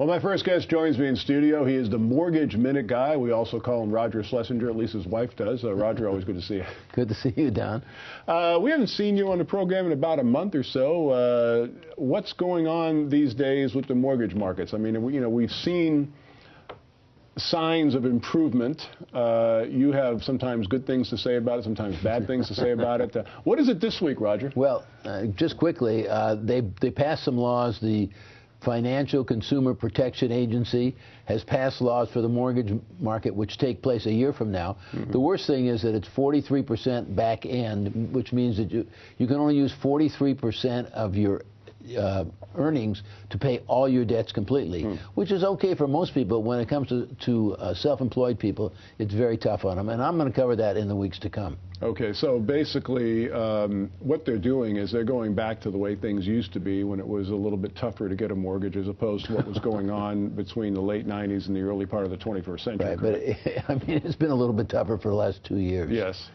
Well, my first guest joins me in studio. He is the Mortgage Minute Guy. We also call him Roger Schlesinger, at least his wife does. Roger, always good to see you. Good to see you, Don. We haven't seen you on the program in about a month or so. What's going on these days with the mortgage markets? I mean, we've seen signs of improvement. You have sometimes good things to say about it, sometimes bad things to say about it. What is it this week, Roger? Well, just quickly, they passed some laws. The Financial Consumer Protection Agency has passed laws for the mortgage market which take place a year from now. Mm-hmm. The worst thing is that it's 43% back end, which means that you can only use 43% of your earnings to pay all your debts completely, which is okay for most people. When it comes to self-employed people, it's very tough on them, and I'm going to cover that in the weeks to come. Okay, so basically what they're doing is they're going back to the way things used to be when it was a little bit tougher to get a mortgage as opposed to what was going on between the late 90s and the early part of the 21st century. Right, but I mean, it's been a little bit tougher for the last 2 years. Yes.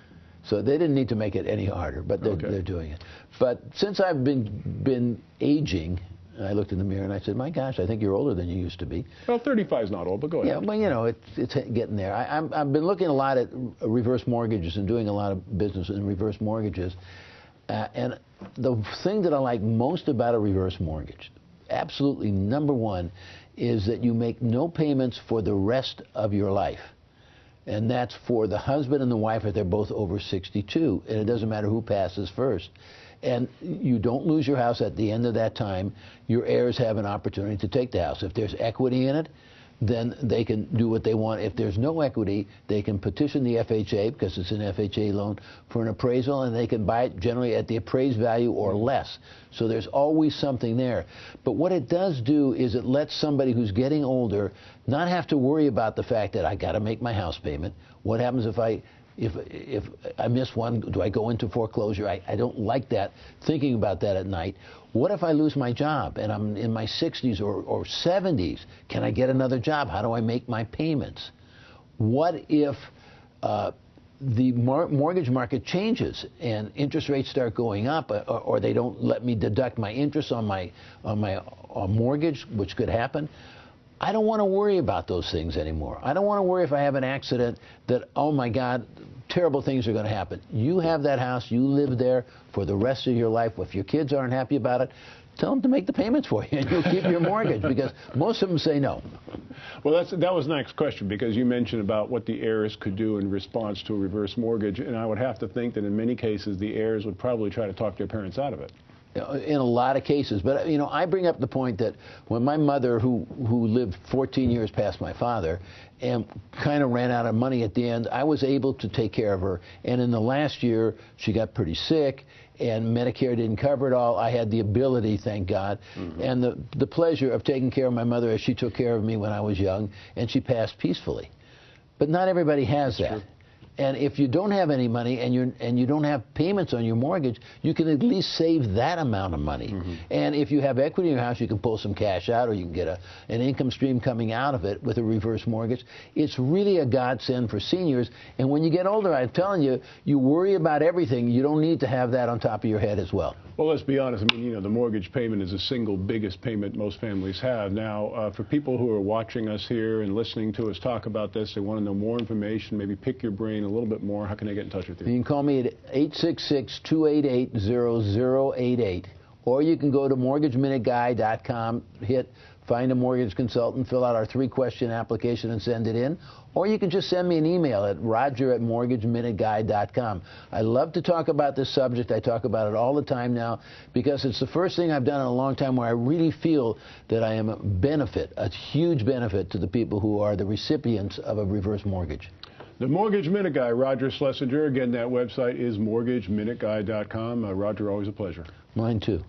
So they didn't need to make it any harder, but they're doing it. But since I've been aging, I looked in the mirror and I said, my gosh, I think you're older than you used to be. Well, 35 is not old, but go ahead. Yeah, well, you know, it's getting there. I've been looking a lot at reverse mortgages and doing a lot of business in reverse mortgages. And the thing that I like most about a reverse mortgage, absolutely number one, is that you make no payments for the rest of your life. And that's for the husband and the wife if they're both over 62, and it doesn't matter who passes first. And you don't lose your house at the end of that time. Your heirs have an opportunity to take the house. If there's equity in it, then they can do what they want. If there's no equity, they can petition the FHA, because it's an FHA loan, for an appraisal, and they can buy it generally at the appraised value or less. So there's always something there. But what it does do is it lets somebody who's getting older not have to worry about the fact that I got to make my house payment. What happens if I miss one? Do I go into foreclosure? I don't like that, thinking about that at night. What if I lose my job and I'm in my 60s or 70s? Can I get another job? How do I make my payments? What if the mortgage market changes and interest rates start going up, or they don't let me deduct my interest on my mortgage, which could happen? I don't want to worry about those things anymore. I don't want to worry if I have an accident that, oh my God, terrible things are going to happen. You have that house, you live there for the rest of your life. If your kids aren't happy about it, tell them to make the payments for you and you'll keep your mortgage, because most of them say no. Well, that was the next question, because you mentioned about what the heirs could do in response to a reverse mortgage, and I would have to think that in many cases the heirs would probably try to talk their parents out of it. In a lot of cases. But, you know, I bring up the point that when my mother, who lived 14 years past my father and kind of ran out of money at the end, I was able to take care of her. And in the last year, she got pretty sick, and Medicare didn't cover it all. I had the ability, thank God, and the pleasure of taking care of my mother as she took care of me when I was young, and she passed peacefully. But not everybody has that. True. And if you don't have any money and you don't have payments on your mortgage, you can at least save that amount of money. And if you have equity in your house, you can pull some cash out, or you can get an income stream coming out of it with a reverse mortgage. It's really a godsend for seniors. And when you get older, I'm telling you, you worry about everything. You don't need to have that on top of your head as well. Well, let's be honest. I mean, you know, the mortgage payment is the single biggest payment most families have. Now, for people who are watching us here and listening to us talk about this, they want to know more information, maybe pick your brain a little bit more. How can they get in touch with you? You can call me at 866-288-0088, or you can go to mortgageminuteguy.com, hit find a mortgage consultant, fill out our 3-question application and send it in, or you can just send me an email at roger@mortgageminuteguy.com. I love to talk about this subject. I talk about it all the time now, because it's the first thing I've done in a long time where I really feel that I am a huge benefit to the people who are the recipients of a reverse mortgage. The Mortgage Minute Guy, Roger Schlesinger. Again, that website is mortgageminuteguy.com. Roger, always a pleasure. Mine too.